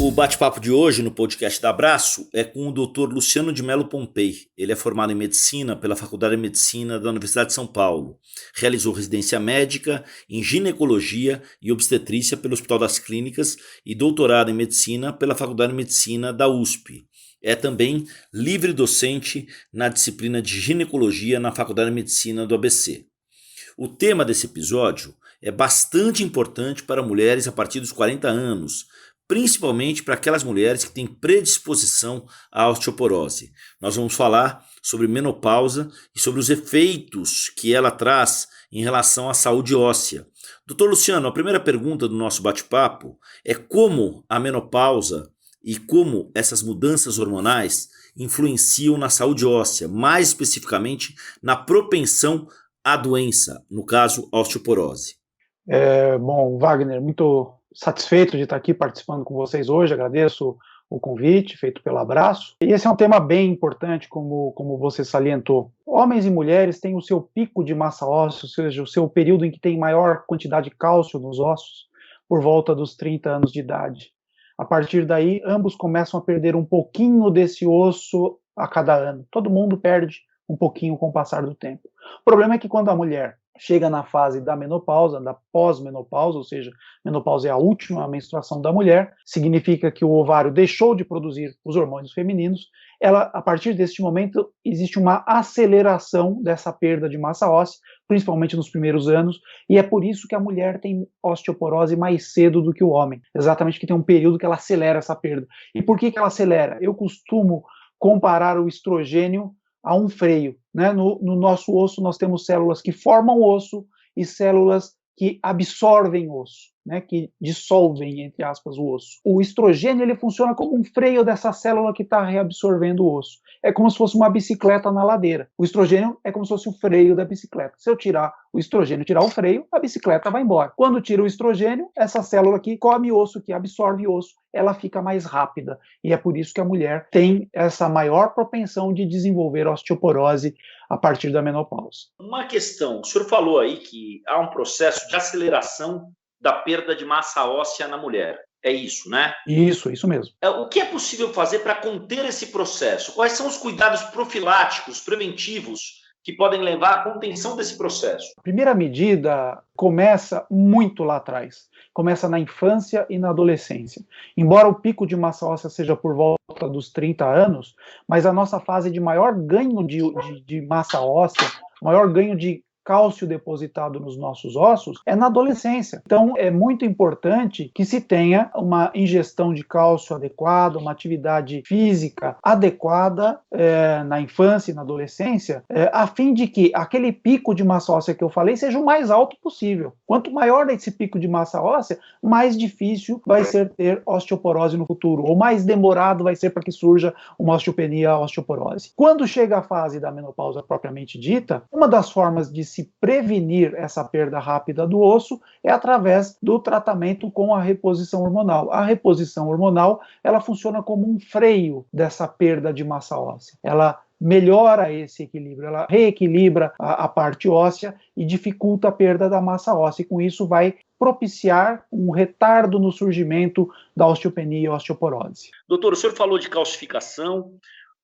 O bate-papo de hoje no podcast da Abraço é com o Dr. Luciano de Mello Pompei. Ele é formado em Medicina pela Faculdade de Medicina da Universidade de São Paulo. Realizou residência médica em Ginecologia e Obstetrícia pelo Hospital das Clínicas e doutorado em Medicina pela Faculdade de Medicina da USP. É também livre docente na disciplina de Ginecologia na Faculdade de Medicina do ABC. O tema desse episódio é bastante importante para mulheres a partir dos 40 anos, principalmente para aquelas mulheres que têm predisposição à osteoporose. Nós vamos falar sobre menopausa e sobre os efeitos que ela traz em relação à saúde óssea. Doutor Luciano, a primeira pergunta do nosso bate-papo é como a menopausa e como essas mudanças hormonais influenciam na saúde óssea, mais especificamente na propensão à doença, no caso, a osteoporose. Bom, Wagner, muito satisfeito de estar aqui participando com vocês hoje, agradeço o convite feito pelo Abraço. E esse é um tema bem importante, como você salientou. Homens e mulheres têm o seu pico de massa óssea, ou seja, o seu período em que tem maior quantidade de cálcio nos ossos, por volta dos 30 anos de idade. A partir daí, ambos começam a perder um pouquinho desse osso a cada ano. Todo mundo perde um pouquinho com o passar do tempo. O problema é que quando a mulher chega na fase da menopausa, da pós-menopausa, ou seja, menopausa é a última menstruação da mulher, significa que o ovário deixou de produzir os hormônios femininos, a partir deste momento, existe uma aceleração dessa perda de massa óssea, principalmente nos primeiros anos, e é por isso que a mulher tem osteoporose mais cedo do que o homem, exatamente que tem um período que ela acelera essa perda. E por que ela acelera? Eu costumo comparar o estrogênio a um freio, né? No nosso osso nós temos células que formam osso e células que absorvem osso, né? Que dissolvem, entre aspas, o osso. O estrogênio ele funciona como um freio dessa célula que está reabsorvendo o osso. É como se fosse uma bicicleta na ladeira. O estrogênio é como se fosse o freio da bicicleta. Se eu tirar o estrogênio, tirar o freio, a bicicleta vai embora. Quando tira o estrogênio, essa célula que come osso, que absorve osso, ela fica mais rápida. E é por isso que a mulher tem essa maior propensão de desenvolver osteoporose a partir da menopausa. Uma questão, o senhor falou aí que há um processo de aceleração da perda de massa óssea na mulher. É isso, né? Isso mesmo. O que é possível fazer para conter esse processo? Quais são os cuidados profiláticos, preventivos, que podem levar à contenção desse processo? A primeira medida começa muito lá atrás. Começa na infância e na adolescência. Embora o pico de massa óssea seja por volta dos 30 anos, mas a nossa fase de maior ganho de massa óssea, maior ganho de cálcio depositado nos nossos ossos é na adolescência. Então é muito importante que se tenha uma ingestão de cálcio adequada, uma atividade física adequada na infância e na adolescência, a fim de que aquele pico de massa óssea que eu falei seja o mais alto possível. Quanto maior esse pico de massa óssea, mais difícil vai ser ter osteoporose no futuro, ou mais demorado vai ser para que surja uma osteopenia, a osteoporose. Quando chega a fase da menopausa propriamente dita, uma das formas de se prevenir essa perda rápida do osso é através do tratamento com a reposição hormonal. A reposição hormonal, ela funciona como um freio dessa perda de massa óssea. Ela melhora esse equilíbrio, ela reequilibra a parte óssea e dificulta a perda da massa óssea, e com isso vai propiciar um retardo no surgimento da osteopenia e osteoporose. Doutor, o senhor falou de calcificação.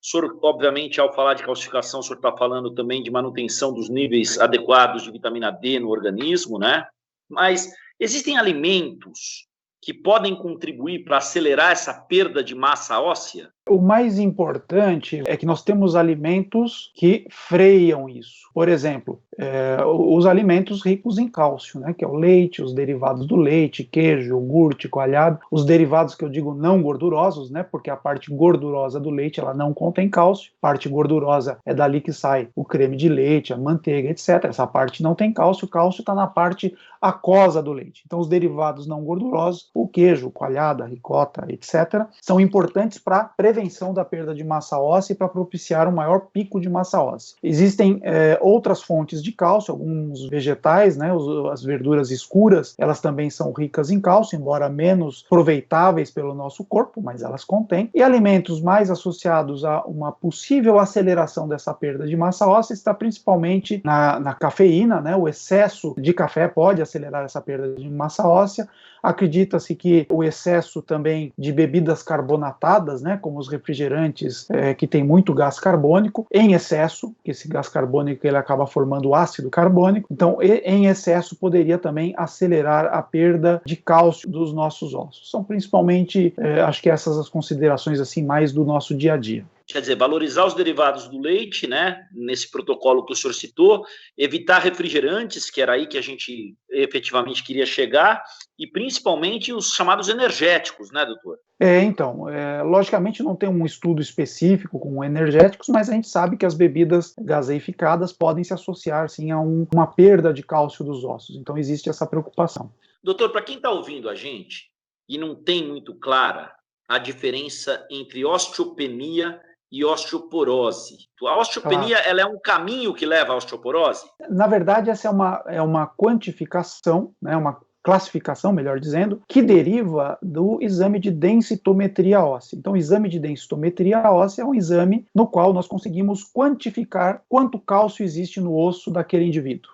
O senhor, obviamente, ao falar de calcificação, o senhor está falando também de manutenção dos níveis adequados de vitamina D no organismo, né? Mas existem alimentos que podem contribuir para acelerar essa perda de massa óssea? O mais importante é que nós temos alimentos que freiam isso. Por exemplo, os alimentos ricos em cálcio, né, que é o leite, os derivados do leite, queijo, iogurte, coalhado, os derivados que eu digo não gordurosos, né, porque a parte gordurosa do leite ela não contém cálcio, a parte gordurosa é dali que sai o creme de leite, a manteiga, etc. Essa parte não tem cálcio, o cálcio está na parte aquosa do leite. Então os derivados não gordurosos, o queijo, o coalhada, a ricota, etc., são importantes para prevenir prevenção da perda de massa óssea e para propiciar um maior pico de massa óssea. Existem outras fontes de cálcio, alguns vegetais, né, as verduras escuras, elas também são ricas em cálcio, embora menos aproveitáveis pelo nosso corpo, mas elas contêm. E alimentos mais associados a uma possível aceleração dessa perda de massa óssea está principalmente na cafeína, né? O excesso de café pode acelerar essa perda de massa óssea. Acredita-se que o excesso também de bebidas carbonatadas, né, como os refrigerantes que tem muito gás carbônico, em excesso, que esse gás carbônico ele acaba formando ácido carbônico, então em excesso poderia também acelerar a perda de cálcio dos nossos ossos. São principalmente, acho que essas as considerações assim mais do nosso dia a dia. Quer dizer, valorizar os derivados do leite, né, nesse protocolo que o senhor citou, evitar refrigerantes, que era aí que a gente efetivamente queria chegar, e principalmente os chamados energéticos, né, doutor? Então, logicamente não tem um estudo específico com energéticos, mas a gente sabe que as bebidas gaseificadas podem se associar, sim, a uma perda de cálcio dos ossos. Então, existe essa preocupação. Doutor, para quem está ouvindo a gente e não tem muito clara a diferença entre osteopenia e osteoporose. A osteopenia ela é um caminho que leva à osteoporose? Na verdade, essa é uma quantificação, né, uma classificação, melhor dizendo, que deriva do exame de densitometria óssea. Então, o exame de densitometria óssea é um exame no qual nós conseguimos quantificar quanto cálcio existe no osso daquele indivíduo.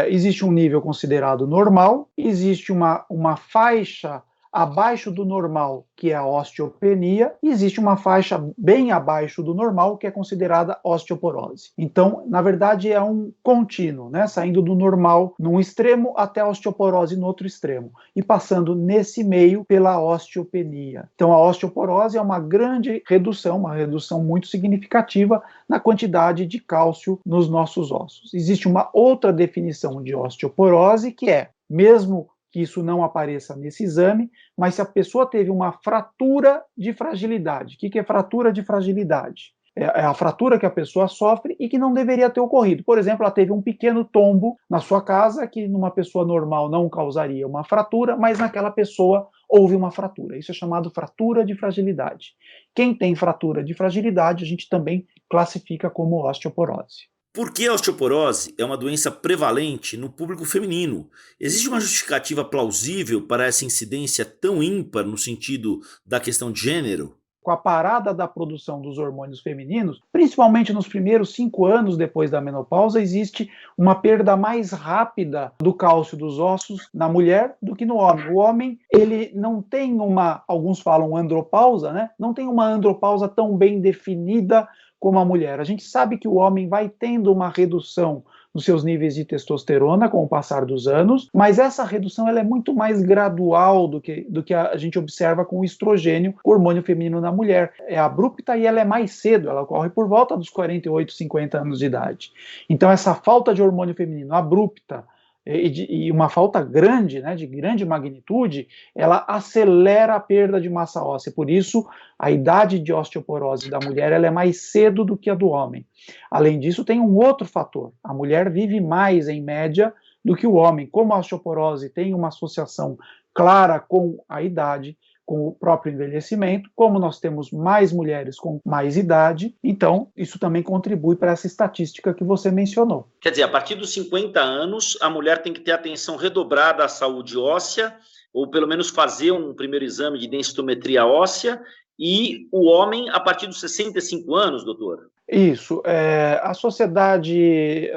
Existe um nível considerado normal, existe uma faixa abaixo do normal, que é a osteopenia, e existe uma faixa bem abaixo do normal, que é considerada osteoporose. Então, na verdade, é um contínuo, né? Saindo do normal num extremo até a osteoporose no outro extremo, e passando nesse meio pela osteopenia. Então, a osteoporose é uma grande redução, uma redução muito significativa na quantidade de cálcio nos nossos ossos. Existe uma outra definição de osteoporose, que é, mesmo que isso não apareça nesse exame, mas se a pessoa teve uma fratura de fragilidade. O que é fratura de fragilidade? É a fratura que a pessoa sofre e que não deveria ter ocorrido. Por exemplo, ela teve um pequeno tombo na sua casa, que numa pessoa normal não causaria uma fratura, mas naquela pessoa houve uma fratura. Isso é chamado fratura de fragilidade. Quem tem fratura de fragilidade, a gente também classifica como osteoporose. Por que a osteoporose é uma doença prevalente no público feminino? Existe uma justificativa plausível para essa incidência tão ímpar no sentido da questão de gênero? Com a parada da produção dos hormônios femininos, principalmente nos primeiros 5 anos depois da menopausa, existe uma perda mais rápida do cálcio dos ossos na mulher do que no homem. O homem, ele não tem alguns falam andropausa, né? Não tem uma andropausa tão bem definida como a mulher. A gente sabe que o homem vai tendo uma redução nos seus níveis de testosterona com o passar dos anos, mas essa redução ela é muito mais gradual do que a gente observa com o estrogênio, o hormônio feminino na mulher. É abrupta e ela é mais cedo, ela ocorre por volta dos 48, 50 anos de idade. Então essa falta de hormônio feminino abrupta e uma falta grande, né, de grande magnitude, ela acelera a perda de massa óssea. Por isso, a idade de osteoporose da mulher ela é mais cedo do que a do homem. Além disso, tem um outro fator. A mulher vive mais, em média, do que o homem. Como a osteoporose tem uma associação clara com a idade, com o próprio envelhecimento, como nós temos mais mulheres com mais idade, então isso também contribui para essa estatística que você mencionou. Quer dizer, a partir dos 50 anos, a mulher tem que ter atenção redobrada à saúde óssea, ou pelo menos fazer um primeiro exame de densitometria óssea, e o homem a partir dos 65 anos, doutor? Isso, a sociedade,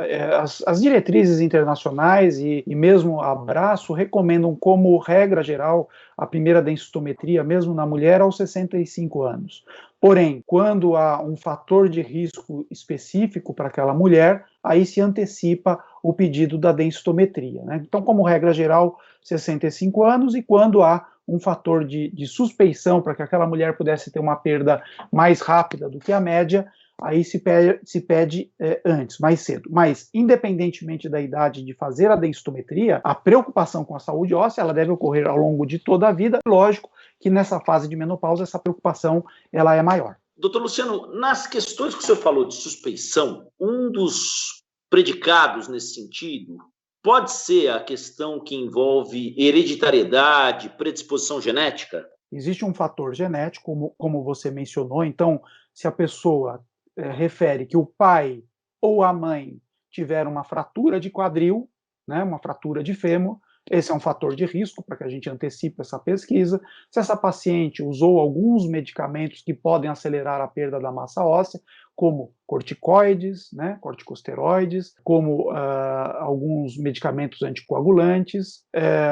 as diretrizes internacionais e mesmo a Abraço recomendam como regra geral a primeira densitometria, mesmo na mulher, aos 65 anos. Porém, quando há um fator de risco específico para aquela mulher, aí se antecipa o pedido da densitometria, né? Então, como regra geral, 65 anos, e quando há um fator de suspeição para que aquela mulher pudesse ter uma perda mais rápida do que a média, aí se pede antes, mais cedo. Mas, independentemente da idade de fazer a densitometria, a preocupação com a saúde óssea ela deve ocorrer ao longo de toda a vida. Lógico que nessa fase de menopausa essa preocupação ela é maior. Doutor Luciano, nas questões que o senhor falou de suspeição, um dos predicados nesse sentido pode ser a questão que envolve hereditariedade, predisposição genética? Existe um fator genético, como você mencionou, então, se a pessoa refere que o pai ou a mãe tiveram uma fratura de quadril, né, uma fratura de fêmur, esse é um fator de risco para que a gente antecipe essa pesquisa. Se essa paciente usou alguns medicamentos que podem acelerar a perda da massa óssea, como corticoides, né, corticosteroides, como alguns medicamentos anticoagulantes,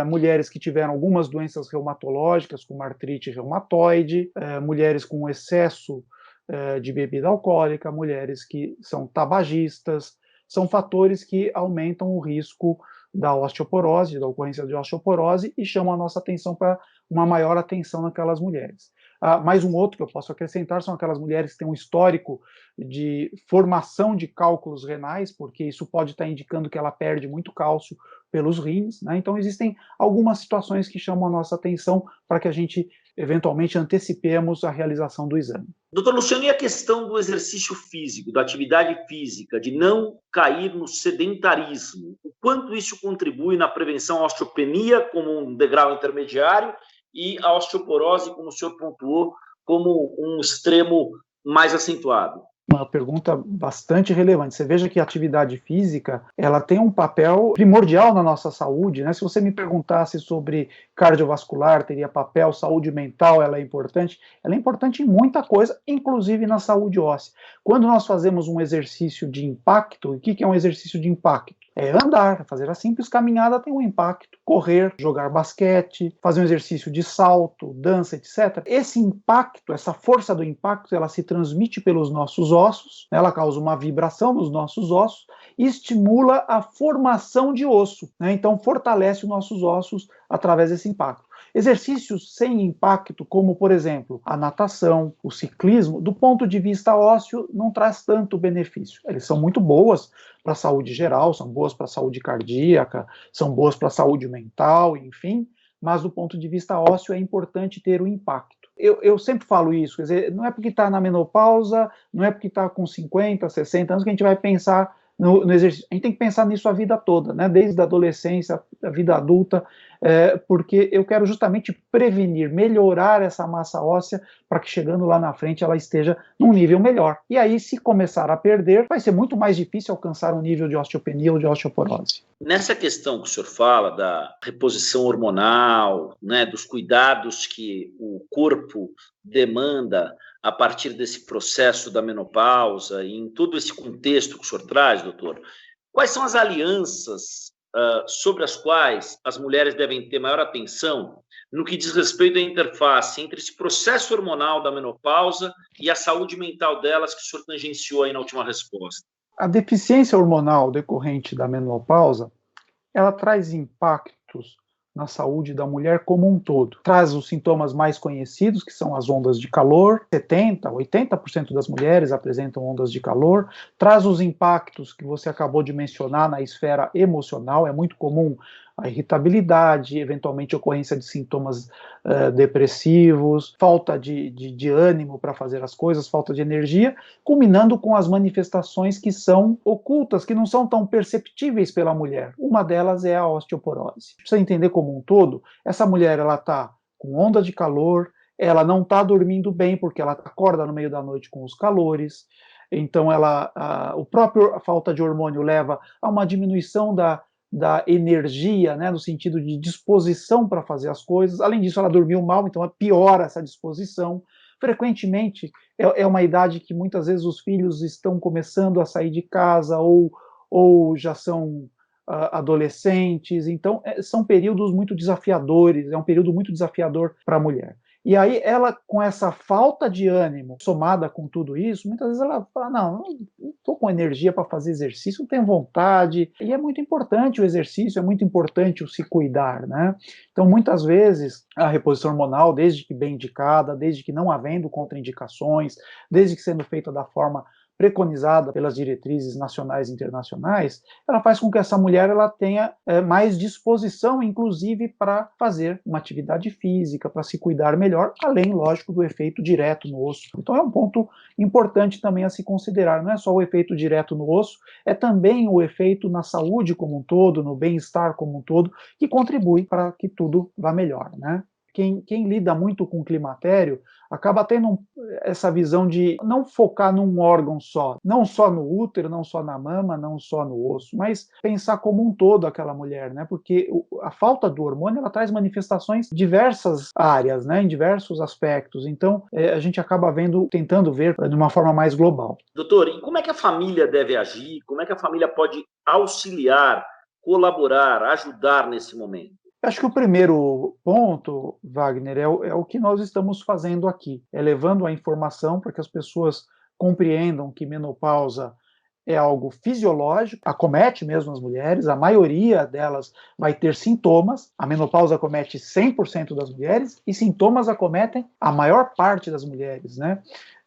mulheres que tiveram algumas doenças reumatológicas, como artrite reumatoide, mulheres com excesso de bebida alcoólica, mulheres que são tabagistas, são fatores que aumentam o risco da osteoporose, da ocorrência de osteoporose, e chamam a nossa atenção para uma maior atenção naquelas mulheres. Mais um outro que eu posso acrescentar são aquelas mulheres que têm um histórico de formação de cálculos renais, porque isso pode estar indicando que ela perde muito cálcio pelos rins, né? Então existem algumas situações que chamam a nossa atenção para que a gente eventualmente antecipemos a realização do exame. Doutor Luciano, e a questão do exercício físico, da atividade física, de não cair no sedentarismo? O quanto isso contribui na prevenção à osteopenia como um degrau intermediário e a osteoporose, como o senhor pontuou, como um extremo mais acentuado? Uma pergunta bastante relevante. Você veja que a atividade física, ela tem um papel primordial na nossa saúde, né? Se você me perguntasse sobre cardiovascular, teria papel, saúde mental, ela é importante em muita coisa, inclusive na saúde óssea. Quando nós fazemos um exercício de impacto, o que é um exercício de impacto? É andar, fazer a simples caminhada tem um impacto. Correr, jogar basquete, fazer um exercício de salto, dança, etc. Esse impacto, essa força do impacto, ela se transmite pelos nossos ossos, ela causa uma vibração nos nossos ossos e estimula a formação de osso, né? Então fortalece os nossos ossos através desse impacto. Exercícios sem impacto, como por exemplo a natação, o ciclismo, do ponto de vista ósseo, não traz tanto benefício. Eles são muito boas para a saúde geral, são boas para a saúde cardíaca, são boas para a saúde mental, enfim, mas do ponto de vista ósseo é importante ter o impacto. Eu sempre falo isso, quer dizer, não é porque está na menopausa, não é porque está com 50, 60 anos que a gente vai pensar no exercício. A gente tem que pensar nisso a vida toda, né? Desde a adolescência, a vida adulta, porque eu quero justamente prevenir, melhorar essa massa óssea para que chegando lá na frente ela esteja num nível melhor. E aí, se começar a perder, vai ser muito mais difícil alcançar um nível de osteopenia ou de osteoporose. Nessa questão que o senhor fala da reposição hormonal, né, dos cuidados que o corpo demanda a partir desse processo da menopausa e em todo esse contexto que o senhor traz, doutor, quais são as alianças sobre as quais as mulheres devem ter maior atenção no que diz respeito à interface entre esse processo hormonal da menopausa e a saúde mental delas que o senhor tangenciou aí na última resposta? A deficiência hormonal decorrente da menopausa, ela traz impactos na saúde da mulher como um todo. Traz os sintomas mais conhecidos, que são as ondas de calor, 70%, 80% das mulheres apresentam ondas de calor, traz os impactos que você acabou de mencionar na esfera emocional, é muito comum a irritabilidade, eventualmente a ocorrência de sintomas depressivos, falta de ânimo para fazer as coisas, falta de energia, culminando com as manifestações que são ocultas, que não são tão perceptíveis pela mulher. Uma delas é a osteoporose. Pra você entender como um todo, essa mulher ela está com onda de calor, ela não está dormindo bem porque ela acorda no meio da noite com os calores, então o próprio falta de hormônio leva a uma diminuição da energia, né, no sentido de disposição para fazer as coisas. Além disso, ela dormiu mal, então piora essa disposição. Frequentemente, é uma idade que muitas vezes os filhos estão começando a sair de casa ou já são adolescentes, então são períodos muito desafiadores, é um período muito desafiador para a mulher. E aí ela, com essa falta de ânimo, somada com tudo isso, muitas vezes ela fala, não estou com energia para fazer exercício, não tenho vontade. E é muito importante o exercício, é muito importante o se cuidar, né? Então, muitas vezes, a reposição hormonal, desde que bem indicada, desde que não havendo contraindicações, desde que sendo feita da forma preconizada pelas diretrizes nacionais e internacionais, ela faz com que essa mulher ela tenha mais disposição, inclusive, para fazer uma atividade física, para se cuidar melhor, além, lógico, do efeito direto no osso. Então é um ponto importante também a se considerar, não é só o efeito direto no osso, é também o efeito na saúde como um todo, no bem-estar como um todo, que contribui para que tudo vá melhor, né? quem lida muito com o climatério acaba tendo essa visão de não focar num órgão só, não só no útero, não só na mama, não só no osso, mas pensar como um todo aquela mulher, né? Porque a falta do hormônio, ela traz manifestações em diversas áreas, né? Em diversos aspectos. Então, a gente acaba tentando ver de uma forma mais global. Doutor, e como é que a família deve agir? Como é que a família pode auxiliar, colaborar, ajudar nesse momento? Acho que o primeiro ponto, Wagner, é o que nós estamos fazendo aqui, é levando a informação para que as pessoas compreendam que menopausa é algo fisiológico, acomete mesmo as mulheres, a maioria delas vai ter sintomas, a menopausa acomete 100% das mulheres e sintomas acometem a maior parte das mulheres, né?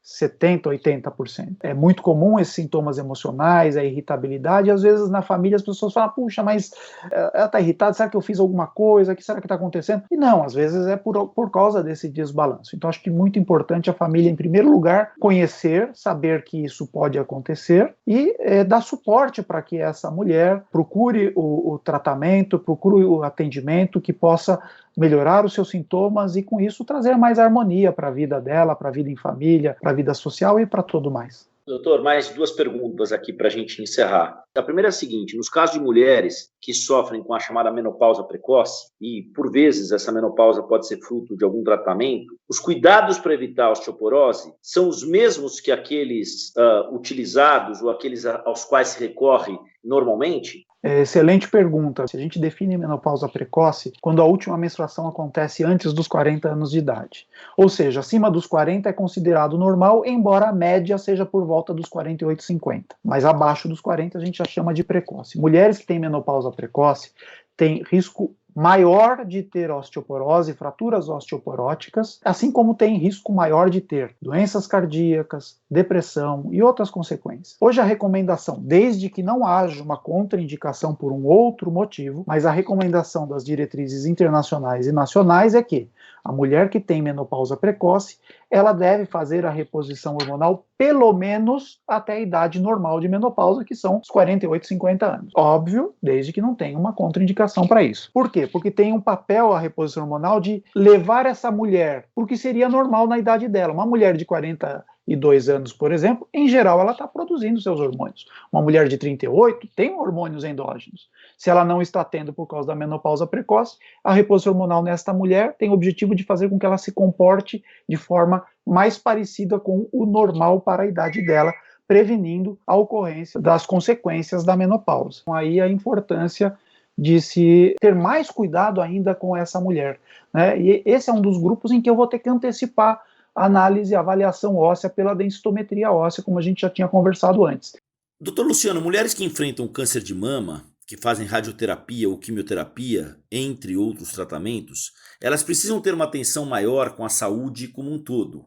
70%, 80%. É muito comum esses sintomas emocionais, a irritabilidade, e às vezes na família as pessoas falam, puxa, mas ela está irritada, será que eu fiz alguma coisa, o que será que está acontecendo? E não, às vezes é por causa desse desbalanço. Então acho que é muito importante a família, em primeiro lugar, conhecer, saber que isso pode acontecer e dar suporte para que essa mulher procure o tratamento, procure o atendimento que possa melhorar os seus sintomas e, com isso, trazer mais harmonia para a vida dela, para a vida em família, para a vida social e para tudo mais. Doutor, mais duas perguntas aqui para a gente encerrar. A primeira é a seguinte: nos casos de mulheres que sofrem com a chamada menopausa precoce, e por vezes essa menopausa pode ser fruto de algum tratamento, os cuidados para evitar a osteoporose são os mesmos que aqueles utilizados ou aqueles aos quais se recorre normalmente? Excelente pergunta. Se a gente define menopausa precoce quando a última menstruação acontece antes dos 40 anos de idade. Ou seja, acima dos 40 é considerado normal, embora a média seja por volta dos 48, 50. Mas abaixo dos 40 a gente já chama de precoce. Mulheres que têm menopausa precoce têm risco maior de ter osteoporose, fraturas osteoporóticas, assim como tem risco maior de ter doenças cardíacas, depressão e outras consequências. Hoje a recomendação, desde que não haja uma contraindicação por um outro motivo, mas a recomendação das diretrizes internacionais e nacionais é que a mulher que tem menopausa precoce, ela deve fazer a reposição hormonal pelo menos até a idade normal de menopausa, que são os 48, 50 anos. Óbvio, desde que não tenha uma contraindicação para isso. Por quê? Porque tem um papel a reposição hormonal de levar essa mulher, porque seria normal na idade dela. Uma mulher de 42 anos, por exemplo, em geral ela está produzindo seus hormônios. Uma mulher de 38 tem hormônios endógenos. Se ela não está tendo por causa da menopausa precoce, a reposição hormonal nesta mulher tem o objetivo de fazer com que ela se comporte de forma mais parecida com o normal para a idade dela, prevenindo a ocorrência das consequências da menopausa. Então, aí a importância de se ter mais cuidado ainda com essa mulher, né? E esse é um dos grupos em que eu vou ter que antecipar a análise e avaliação óssea pela densitometria óssea, como a gente já tinha conversado antes. Doutor Luciano, mulheres que enfrentam câncer de mama, que fazem radioterapia ou quimioterapia, entre outros tratamentos, elas precisam ter uma atenção maior com a saúde como um todo.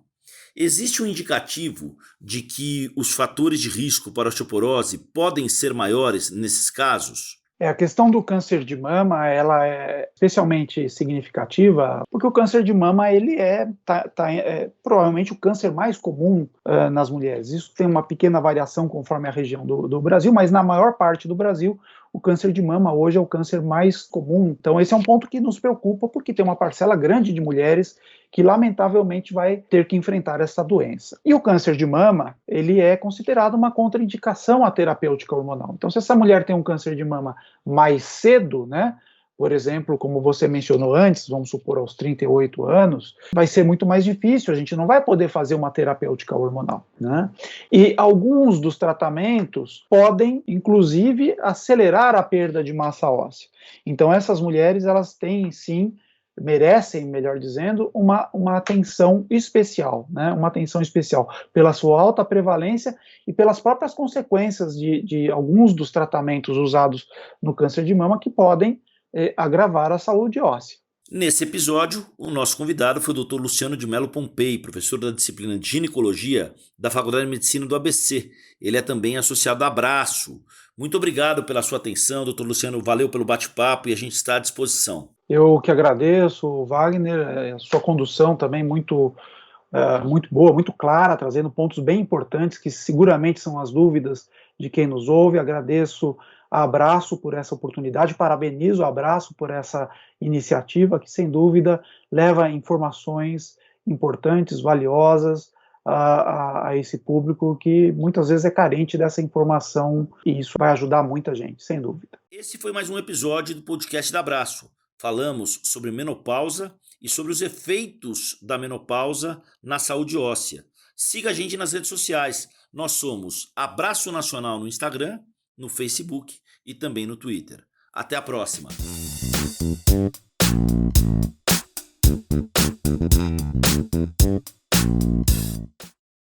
Existe um indicativo de que os fatores de risco para a osteoporose podem ser maiores nesses casos? A questão do câncer de mama, ela é especialmente significativa, porque o câncer de mama ele é provavelmente o câncer mais comum nas mulheres. Isso tem uma pequena variação conforme a região do Brasil, mas na maior parte do Brasil, o câncer de mama hoje é o câncer mais comum. Então esse é um ponto que nos preocupa, porque tem uma parcela grande de mulheres que lamentavelmente vai ter que enfrentar essa doença. E o câncer de mama, ele é considerado uma contraindicação à terapêutica hormonal. Então se essa mulher tem um câncer de mama mais cedo, né, por exemplo, como você mencionou antes, vamos supor aos 38 anos, vai ser muito mais difícil, a gente não vai poder fazer uma terapêutica hormonal, né? E alguns dos tratamentos podem, inclusive, acelerar a perda de massa óssea. Então essas mulheres, elas têm sim, merecem, melhor dizendo, uma atenção especial, né? Uma atenção especial pela sua alta prevalência e pelas próprias consequências de alguns dos tratamentos usados no câncer de mama que podem agravar a saúde óssea. Nesse episódio, o nosso convidado foi o Dr. Luciano de Mello Pompei, professor da disciplina de ginecologia da Faculdade de Medicina do ABC. Ele é também associado a Abraço. Muito obrigado pela sua atenção, Dr. Luciano, valeu pelo bate-papo e a gente está à disposição. Eu que agradeço, Wagner, a sua condução também muito boa, muito clara, trazendo pontos bem importantes que seguramente são as dúvidas de quem nos ouve. Agradeço a Abraço por essa oportunidade, parabenizo a Abraço por essa iniciativa que, sem dúvida, leva informações importantes, valiosas a esse público que muitas vezes é carente dessa informação, e isso vai ajudar muita gente, sem dúvida. Esse foi mais um episódio do podcast da Abraço. Falamos sobre menopausa e sobre os efeitos da menopausa na saúde óssea. Siga a gente nas redes sociais. Nós somos Abraço Nacional no Instagram, no Facebook e também no Twitter. Até a próxima!